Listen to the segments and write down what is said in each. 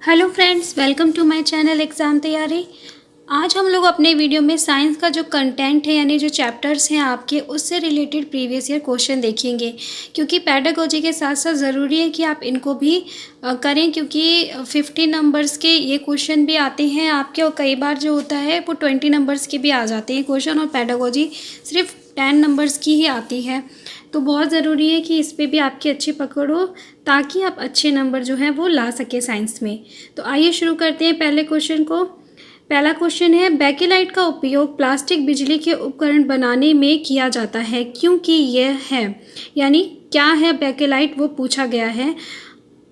Hello friends, welcome to my channel exam तैयारी। आज हम लोग अपने वीडियो में साइंस का जो कंटेंट है यानी जो चैप्टर्स हैं आपके उससे रिलेटेड प्रीवियस ईयर क्वेश्चन देखेंगे, क्योंकि पेडागोजी के साथ साथ ज़रूरी है कि आप इनको भी करें, क्योंकि 50 नंबर्स के ये क्वेश्चन भी आते हैं आपके, और कई बार जो होता है वो 20 नंबर्स के भी आ जाते हैं क्वेश्चन, और पेडागोजी सिर्फ 10 नंबर्स की ही आती है। तो बहुत ज़रूरी है कि इस पे भी आपकी अच्छी पकड़ हो, ताकि आप अच्छे नंबर जो है वो ला सके साइंस में। तो आइए शुरू करते हैं पहले क्वेश्चन को। पहला क्वेश्चन है, बेकेलाइट का उपयोग प्लास्टिक बिजली के उपकरण बनाने में किया जाता है क्योंकि यह है, यानी क्या है बेकेलाइट, वो पूछा गया है।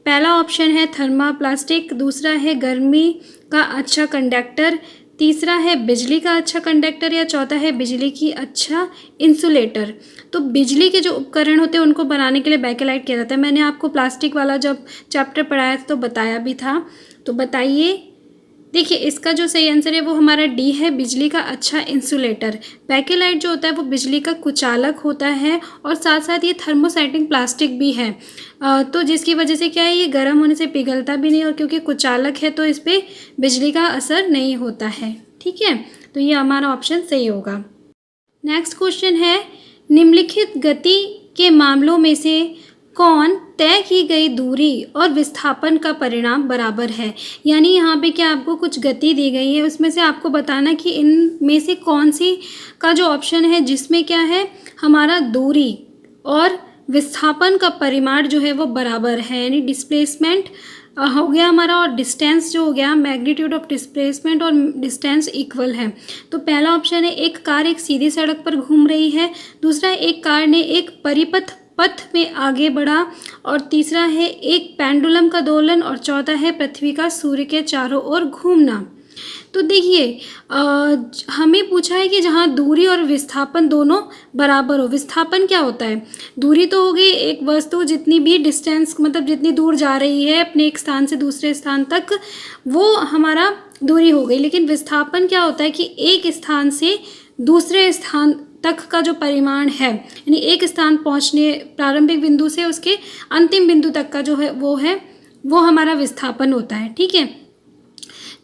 पहला ऑप्शन है थर्माप्लास्टिक, दूसरा है गर्मी का अच्छा कंडक्टर, तीसरा है बिजली का अच्छा कंडक्टर, या चौथा है बिजली की अच्छा इंसुलेटर। तो बिजली के जो उपकरण होते हैं उनको बनाने के लिए बेकेलाइट किया जाता है। मैंने आपको प्लास्टिक वाला जब चैप्टर पढ़ाया था तो बताया भी था। तो बताइए, देखिए इसका जो सही आंसर है वो हमारा डी है, बिजली का अच्छा इंसुलेटर। बेकेलाइट जो होता है वो बिजली का कुचालक होता है, और साथ साथ ये थर्मोसेटिंग प्लास्टिक भी है। तो जिसकी वजह से क्या है, ये गर्म होने से पिघलता भी नहीं, और क्योंकि कुचालक है तो इस पर बिजली का असर नहीं होता है। ठीक है, तो ये हमारा ऑप्शन सही होगा। नेक्स्ट क्वेश्चन है, निम्नलिखित गति के मामलों में से कौन तय की गई दूरी और विस्थापन का परिणाम बराबर है। यानी यहाँ पे क्या आपको कुछ गति दी गई है, उसमें से आपको बताना कि इनमें से कौन सी का जो ऑप्शन है जिसमें क्या है हमारा दूरी और विस्थापन का परिमाण जो है वो बराबर है। यानी डिस्प्लेसमेंट हो गया हमारा, और डिस्टेंस जो हो गया, मैग्नीट्यूड ऑफ डिस्प्लेसमेंट और डिस्टेंस इक्वल है। तो पहला ऑप्शन है, एक कार एक सीधी सड़क पर घूम रही है, दूसरा है एक कार ने एक परिपथ में आगे बढ़ा, और तीसरा है एक पेंडुलम का दोलन, और चौथा है पृथ्वी का सूर्य के चारों ओर घूमना। तो देखिए हमें पूछा है कि जहाँ दूरी और विस्थापन दोनों बराबर हो। विस्थापन क्या होता है, दूरी तो हो गई एक वस्तु जितनी भी डिस्टेंस, मतलब जितनी दूर जा रही है अपने एक स्थान से दूसरे स्थान तक, वो हमारा दूरी हो गई। लेकिन विस्थापन क्या होता है कि एक स्थान से दूसरे स्थान तक का जो परिमाण है, यानी एक स्थान पहुंचने प्रारंभिक बिंदु से उसके अंतिम बिंदु तक का जो है वो हमारा विस्थापन होता है। ठीक है,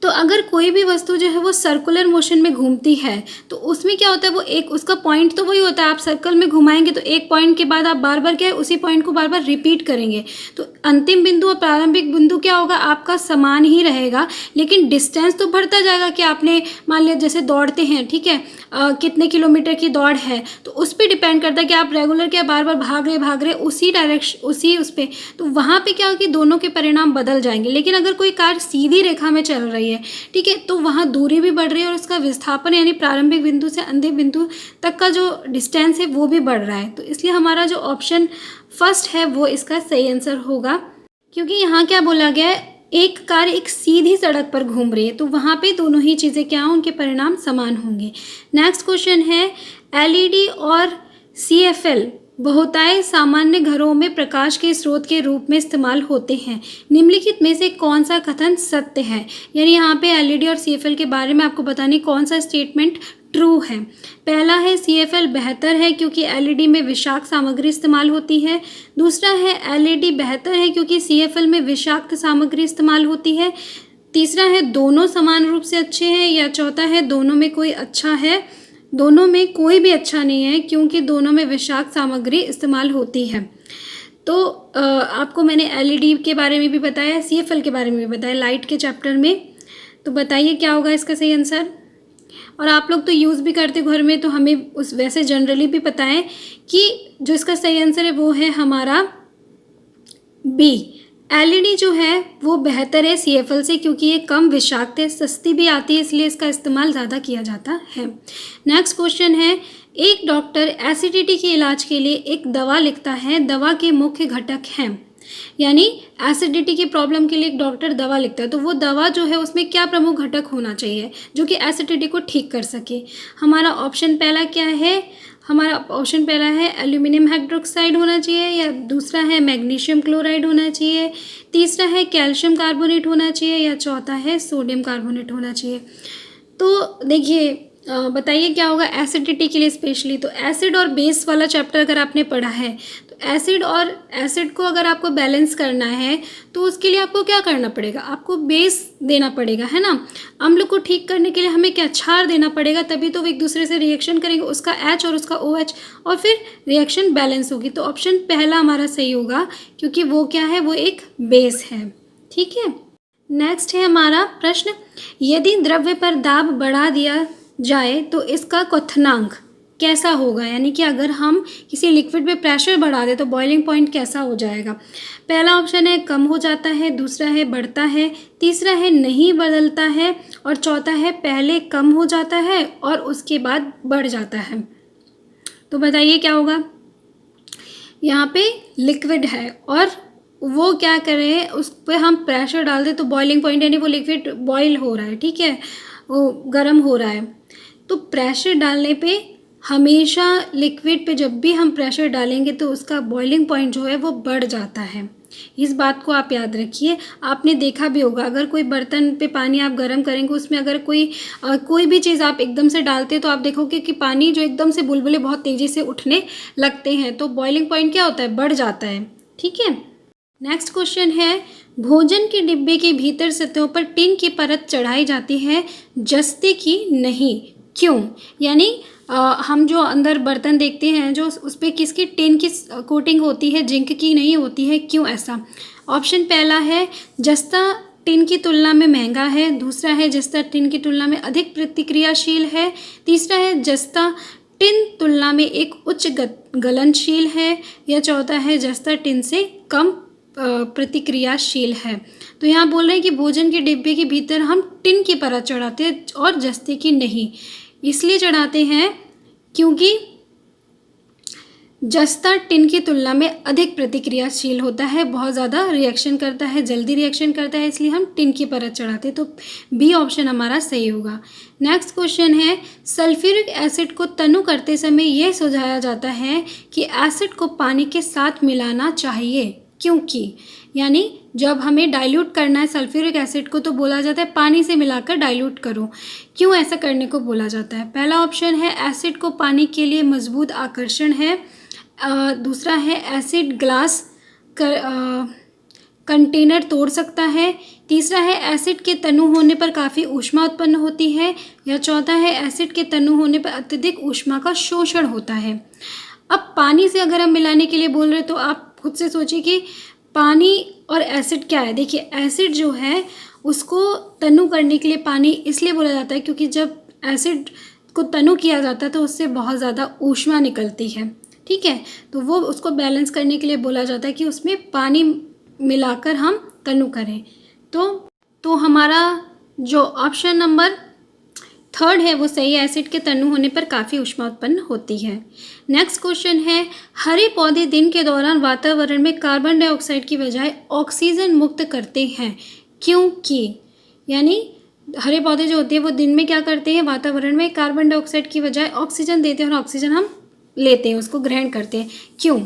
तो अगर कोई भी वस्तु जो है वो सर्कुलर मोशन में घूमती है तो उसमें क्या होता है, वो एक उसका पॉइंट तो वही होता है, आप सर्कल में घुमाएंगे तो एक पॉइंट के बाद आप बार बार क्या है उसी पॉइंट को बार बार रिपीट करेंगे, तो अंतिम बिंदु और प्रारंभिक बिंदु क्या होगा आपका समान ही रहेगा, लेकिन डिस्टेंस तो बढ़ता जाएगा कि आपने मान लिया जैसे दौड़ते हैं, ठीक है, कितने किलोमीटर की दौड़ है, तो उस पर डिपेंड करता है कि आप रेगुलर क्या बार बार भाग रहे उसी डायरेक्शन उस पर, तो वहाँ पे क्या हो कि दोनों के परिणाम बदल जाएंगे। लेकिन अगर कोई कार सीधी रेखा में चल रही है, ठीक है, तो वहाँ दूरी भी बढ़ रही है और उसका विस्थापन यानी प्रारंभिक बिंदु से अंतिम बिंदु तक का जो डिस्टेंस है वो भी बढ़ रहा है। तो इसलिए हमारा जो ऑप्शन फर्स्ट है वो इसका सही आंसर होगा, क्योंकि यहाँ क्या बोला गया है, एक कार एक सीधी सड़क पर घूम रही है, तो वहाँ पे दोनों ही चीज़ें क्या हों, उनके परिणाम समान होंगे। नेक्स्ट क्वेश्चन है, एलईडी और सीएफएल बहुतायत सामान्य घरों में प्रकाश के स्रोत के रूप में इस्तेमाल होते हैं, निम्नलिखित में से कौन सा कथन सत्य है। यानी यहाँ पे एलईडी और सीएफएल के बारे में आपको बताने कौन सा स्टेटमेंट ट्रू है। पहला है सीएफएल बेहतर है क्योंकि एलईडी में विषाक्त सामग्री इस्तेमाल होती है, दूसरा है एलईडी बेहतर है क्योंकि सीएफएल में विषाक्त सामग्री इस्तेमाल होती है, तीसरा है दोनों समान रूप से अच्छे हैं, या चौथा है दोनों में कोई अच्छा है, दोनों में कोई भी अच्छा नहीं है क्योंकि दोनों में विषाक्त सामग्री इस्तेमाल होती है। तो आपको मैंने एलईडी के बारे में भी बताया, सीएफएल के बारे में भी बताया लाइट के चैप्टर में। तो बताइए क्या होगा इसका सही आंसर। और आप लोग तो यूज़ भी करते घर में, तो हमें उस वैसे जनरली भी पता है कि जो इसका सही आंसर है वो है हमारा बी, एलईडी जो है वो बेहतर है सीएफएल से क्योंकि ये कम विषाक्त है, सस्ती भी आती है, इसलिए इसका इस्तेमाल ज़्यादा किया जाता है। नेक्स्ट क्वेश्चन है, एक डॉक्टर एसिडिटी के इलाज के लिए एक दवा लिखता है, दवा के मुख्य घटक हैं। यानी एसिडिटी की प्रॉब्लम के लिए एक डॉक्टर दवा लिखता है, तो वो दवा जो है उसमें क्या प्रमुख घटक होना चाहिए जो कि एसिडिटी को ठीक कर सके। हमारा ऑप्शन पहला क्या है, हमारा ऑप्शन पहला है एल्यूमिनियम हाइड्रोक्साइड होना चाहिए, या दूसरा है मैग्नीशियम क्लोराइड होना चाहिए, तीसरा है कैल्शियम कार्बोनेट होना चाहिए, या चौथा है सोडियम कार्बोनेट होना चाहिए। तो देखिए बताइए क्या होगा एसिडिटी के लिए स्पेशली। तो एसिड और बेस वाला चैप्टर अगर आपने पढ़ा है तो एसिड को अगर आपको बैलेंस करना है तो उसके लिए आपको क्या करना पड़ेगा, आपको बेस देना पड़ेगा, है ना। अम्ल को ठीक करने के लिए हमें क्या, क्षार देना पड़ेगा, तभी तो वो एक दूसरे से रिएक्शन करेंगे, उसका H और उसका OH, और फिर रिएक्शन बैलेंस होगी। तो ऑप्शन पहला हमारा सही होगा, क्योंकि वो क्या है, वो एक बेस है। ठीक है, नेक्स्ट है हमारा प्रश्न, यदि द्रव्य पर दाब बढ़ा दिया जाए तो इसका क्वथनांक कैसा होगा। यानी कि अगर हम किसी लिक्विड पे प्रेशर बढ़ा दें तो बॉइलिंग पॉइंट कैसा हो जाएगा। पहला ऑप्शन है कम हो जाता है, दूसरा है बढ़ता है, तीसरा है नहीं बदलता है, और चौथा है पहले कम हो जाता है और उसके बाद बढ़ जाता है। तो बताइए क्या होगा। यहाँ पे लिक्विड है और वो क्या कर रहे हैं, उस पर हम प्रेशर डाल दें तो बॉइलिंग पॉइंट, यानी वो लिक्विड बॉईल हो रहा है, ठीक है, वो गर्म हो रहा है। तो प्रेशर डालने पे हमेशा लिक्विड पे जब भी हम प्रेशर डालेंगे तो उसका बॉइलिंग पॉइंट जो है वो बढ़ जाता है। इस बात को आप याद रखिए। आपने देखा भी होगा, अगर कोई बर्तन पे पानी आप गर्म करेंगे, उसमें अगर कोई भी चीज़ आप एकदम से डालते हैं तो आप देखोगे कि पानी जो एकदम से बुलबुले बहुत तेज़ी से उठने लगते हैं, तो बॉइलिंग पॉइंट क्या होता है, बढ़ जाता है। ठीक है, नेक्स्ट क्वेश्चन है, भोजन के डिब्बे के भीतर सतहों पर टिन की परत चढ़ाई जाती है, जस्ते की नहीं, क्यों। यानी हम जो अंदर बर्तन देखते हैं जो उस पर किसकी, टिन की कोटिंग होती है, जिंक की नहीं होती है, क्यों ऐसा। ऑप्शन पहला है जस्ता टिन की तुलना में महंगा है, दूसरा है जस्ता टिन की तुलना में अधिक प्रतिक्रियाशील है, तीसरा है जस्ता टिन तुलना में एक उच्च गलनशील है, या चौथा है जस्ता टिन से कम प्रतिक्रियाशील है। तो यहाँ बोल रहे हैं कि भोजन के डिब्बे के भीतर हम टिन की परत चढ़ाते हैं और जस्ते की नहीं। इसलिए चढ़ाते हैं क्योंकि जस्ता टिन की तुलना में अधिक प्रतिक्रियाशील होता है, बहुत ज़्यादा रिएक्शन करता है, जल्दी रिएक्शन करता है, इसलिए हम टिन की परत चढ़ाते हैं। तो बी ऑप्शन हमारा सही होगा। नेक्स्ट क्वेश्चन है, सल्फ्यूरिक एसिड को तनु करते समय यह सुझाया जाता है कि एसिड को पानी के साथ मिलाना चाहिए, क्योंकि। यानी जब हमें डाइल्यूट करना है सल्फ्यूरिक एसिड को तो बोला जाता है पानी से मिलाकर डाइल्यूट करो। क्यों ऐसा करने को बोला जाता है। पहला ऑप्शन है एसिड को पानी के लिए मजबूत आकर्षण है, दूसरा है एसिड ग्लास कंटेनर तोड़ सकता है, तीसरा है एसिड के तनु होने पर काफ़ी ऊष्मा उत्पन्न होती है, या चौथा है एसिड के तनु होने पर अत्यधिक ऊष्मा का शोषण होता है। अब पानी से अगर हम मिलाने के लिए बोल रहे तो आप खुद से सोचिए कि पानी और एसिड क्या है। देखिए एसिड जो है उसको तनु करने के लिए पानी इसलिए बोला जाता है क्योंकि जब एसिड को तनु किया जाता है तो उससे बहुत ज़्यादा ऊष्मा निकलती है, ठीक है। तो वो उसको बैलेंस करने के लिए बोला जाता है कि उसमें पानी मिलाकर हम तनु करें। तो हमारा जो ऑप्शन नंबर थर्ड है वो सही है, एसिड के तनु होने पर काफ़ी ऊष्मा उत्पन्न होती है। नेक्स्ट क्वेश्चन है, हरे पौधे दिन के दौरान वातावरण में कार्बन डाइऑक्साइड की बजाय ऑक्सीजन मुक्त करते हैं, क्योंकि। यानी हरे पौधे जो होते हैं वो दिन में क्या करते हैं, वातावरण में कार्बन डाइऑक्साइड की बजाय ऑक्सीजन देते हैं और ऑक्सीजन हम लेते हैं, उसको ग्रहण करते हैं, क्यों,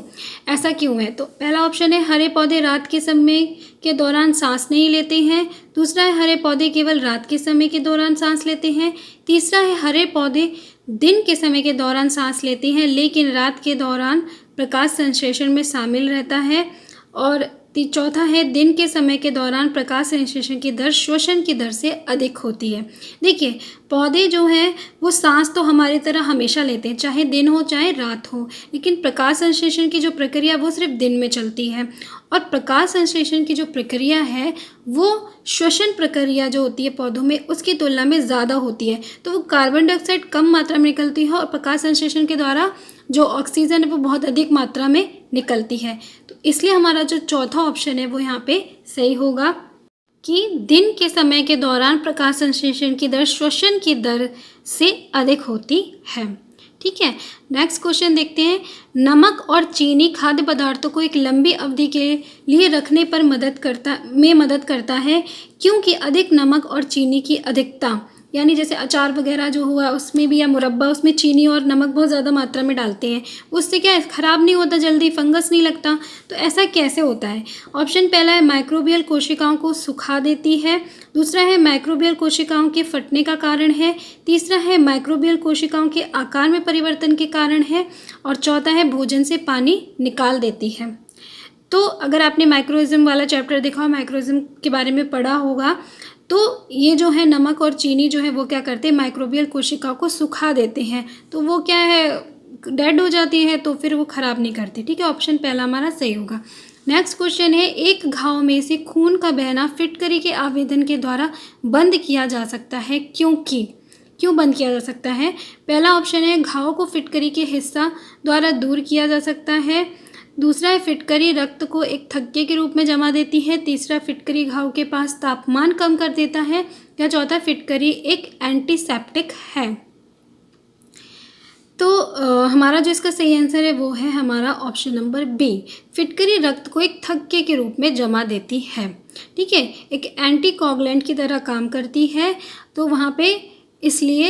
ऐसा क्यों है। तो पहला ऑप्शन है हरे पौधे रात के समय के दौरान सांस नहीं लेते हैं, दूसरा है हरे पौधे केवल रात के समय के दौरान सांस लेते हैं, तीसरा है हरे पौधे दिन के समय के दौरान सांस लेते हैं लेकिन रात के दौरान प्रकाश संश्लेषण में शामिल रहता है, और चौथा है दिन के समय के दौरान प्रकाश संश्लेषण की दर श्वसन की दर से अधिक होती है। देखिए पौधे जो हैं वो सांस तो हमारी तरह हमेशा लेते हैं, चाहे दिन हो चाहे रात हो, लेकिन प्रकाश संश्लेषण की जो प्रक्रिया वो सिर्फ दिन में चलती है, और प्रकाश संश्लेषण की जो प्रक्रिया है वो श्वसन प्रक्रिया जो होती है पौधों में उसकी तुलना में ज़्यादा होती है। तो वो कार्बन डाइऑक्साइड कम मात्रा में निकलती है और प्रकाश संश्लेषण के द्वारा जो ऑक्सीजन है वो बहुत अधिक मात्रा में निकलती है। तो इसलिए हमारा जो चौथा ऑप्शन है वो यहाँ पे सही होगा कि दिन के समय के दौरान प्रकाश संश्लेषण की दर श्वसन की दर से अधिक होती है। ठीक है, नेक्स्ट क्वेश्चन देखते हैं, नमक और चीनी खाद्य पदार्थों को एक लंबी अवधि के लिए रखने पर मदद करता है, क्योंकि अधिक नमक और चीनी की अधिकता यानी जैसे अचार वगैरह जो हुआ उसमें भी, या मुरब्बा, उसमें चीनी और नमक बहुत ज़्यादा मात्रा में डालते हैं, उससे क्या है, ख़राब नहीं होता जल्दी, फंगस नहीं लगता। तो ऐसा कैसे होता है? ऑप्शन पहला है माइक्रोबियल कोशिकाओं को सुखा देती है, दूसरा है माइक्रोबियल कोशिकाओं के फटने का कारण है, तीसरा है माइक्रोबियल कोशिकाओं के आकार में परिवर्तन के कारण है, और चौथा है भोजन से पानी निकाल देती है। तो अगर आपने माइक्रोइज्म वाला चैप्टर देखा हो, माइक्रोइज्म के बारे में पढ़ा होगा, तो ये जो है नमक और चीनी जो है वो क्या करते हैं, माइक्रोबियल कोशिकाओं को सुखा देते हैं, तो वो क्या है, डेड हो जाती है, तो फिर वो ख़राब नहीं करती। ठीक है, ऑप्शन पहला हमारा सही होगा। नेक्स्ट क्वेश्चन है, एक घाव में से खून का बहना फिटकरी के आवेदन के द्वारा बंद किया जा सकता है, क्यों बंद किया जा सकता है? पहला ऑप्शन है घाव को फिटकरी के हिस्सा द्वारा दूर किया जा सकता है, दूसरा है फिटकरी रक्त को एक थक्के के रूप में जमा देती है, तीसरा फिटकरी घाव के पास तापमान कम कर देता है, या चौथा फिटकरी एक एंटीसेप्टिक है। तो हमारा जो इसका सही आंसर है वो है हमारा ऑप्शन नंबर बी, फिटकरी रक्त को एक थक्के के रूप में जमा देती है। ठीक है, एक एंटीकोगुलेंट की तरह काम करती है, तो वहाँ पे इसलिए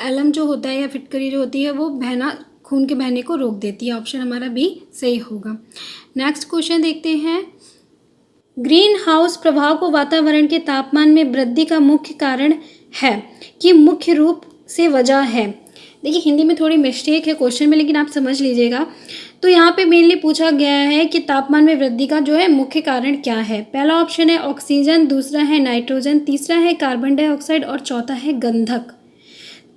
एलम जो होता है या फिटकरी जो होती है वो खून के बहने को रोक देती है। ऑप्शन हमारा बी सही होगा। नेक्स्ट क्वेश्चन देखते हैं, ग्रीन हाउस प्रभाव को वातावरण के तापमान में वृद्धि का मुख्य कारण है कि मुख्य रूप से वजह है। देखिए हिंदी में थोड़ी मिस्टेक है क्वेश्चन में, लेकिन आप समझ लीजिएगा। तो यहाँ पे मेनली पूछा गया है कि तापमान में वृद्धि का जो है मुख्य कारण क्या है। पहला ऑप्शन है ऑक्सीजन, दूसरा है नाइट्रोजन, तीसरा है कार्बन डाइऑक्साइड और चौथा है गंधक।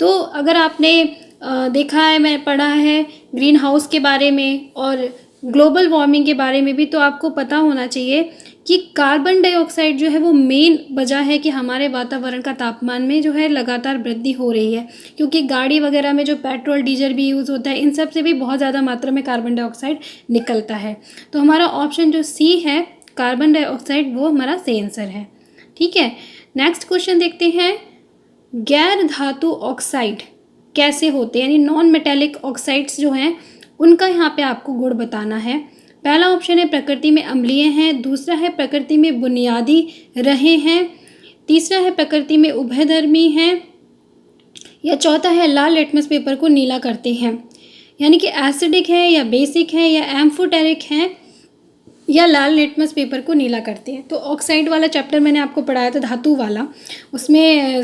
तो अगर आपने देखा है, मैं पढ़ा है ग्रीन हाउस के बारे में और ग्लोबल वार्मिंग के बारे में भी, तो आपको पता होना चाहिए कि कार्बन डाइऑक्साइड जो है वो मेन वजह है कि हमारे वातावरण का तापमान में जो है लगातार वृद्धि हो रही है, क्योंकि गाड़ी वगैरह में जो पेट्रोल डीजल भी यूज़ होता है, इन सब से भी बहुत ज़्यादा मात्रा में कार्बन डाइऑक्साइड निकलता है। तो हमारा ऑप्शन जो सी है कार्बन डाइऑक्साइड, वो हमारा सही आंसर है। ठीक है, नेक्स्ट क्वेश्चन देखते हैं, गैर धातु ऑक्साइड कैसे होते हैं, यानी नॉन मेटेलिक ऑक्साइड्स जो हैं उनका यहाँ पे आपको गुण बताना है। पहला ऑप्शन है प्रकृति में अम्लीय हैं, दूसरा है प्रकृति में बुनियादी रहे हैं, तीसरा है प्रकृति में उभयधर्मी हैं, या चौथा है लाल लिटमस पेपर को नीला करते हैं, यानी कि एसिडिक है या बेसिक है या एम्फोटेरिक है या लाल लिटमस पेपर को नीला करते हैं। तो ऑक्साइड वाला चैप्टर मैंने आपको पढ़ाया था, धातु वाला, उसमें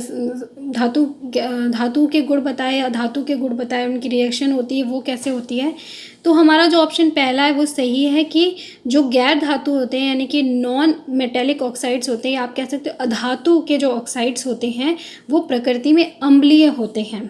धातु के गुण बताए या धातु के गुण बताए, उनकी रिएक्शन होती है वो कैसे होती है। तो हमारा जो ऑप्शन पहला है वो सही है कि जो गैर धातु होते हैं, यानी कि नॉन मेटेलिक ऑक्साइड्स होते हैं, आप कह सकते हो अधातु के जो ऑक्साइड्स होते हैं वो प्रकृति में अम्लीय होते हैं।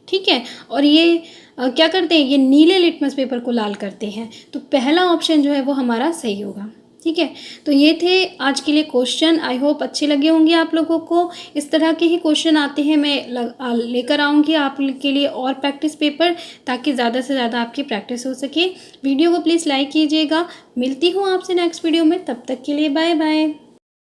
ठीक है, और ये क्या करते हैं, ये नीले लिटमस पेपर को लाल करते हैं। तो पहला ऑप्शन जो है वो हमारा सही होगा। ठीक है, तो ये थे आज के लिए क्वेश्चन। आई होप अच्छे लगे होंगे आप लोगों को। इस तरह के ही क्वेश्चन आते हैं, मैं लेकर आऊँगी आप के लिए और प्रैक्टिस पेपर, ताकि ज़्यादा से ज़्यादा आपकी प्रैक्टिस हो सके। वीडियो को प्लीज़ लाइक कीजिएगा। मिलती हूँ आपसे नेक्स्ट वीडियो में, तब तक के लिए बाय बाय।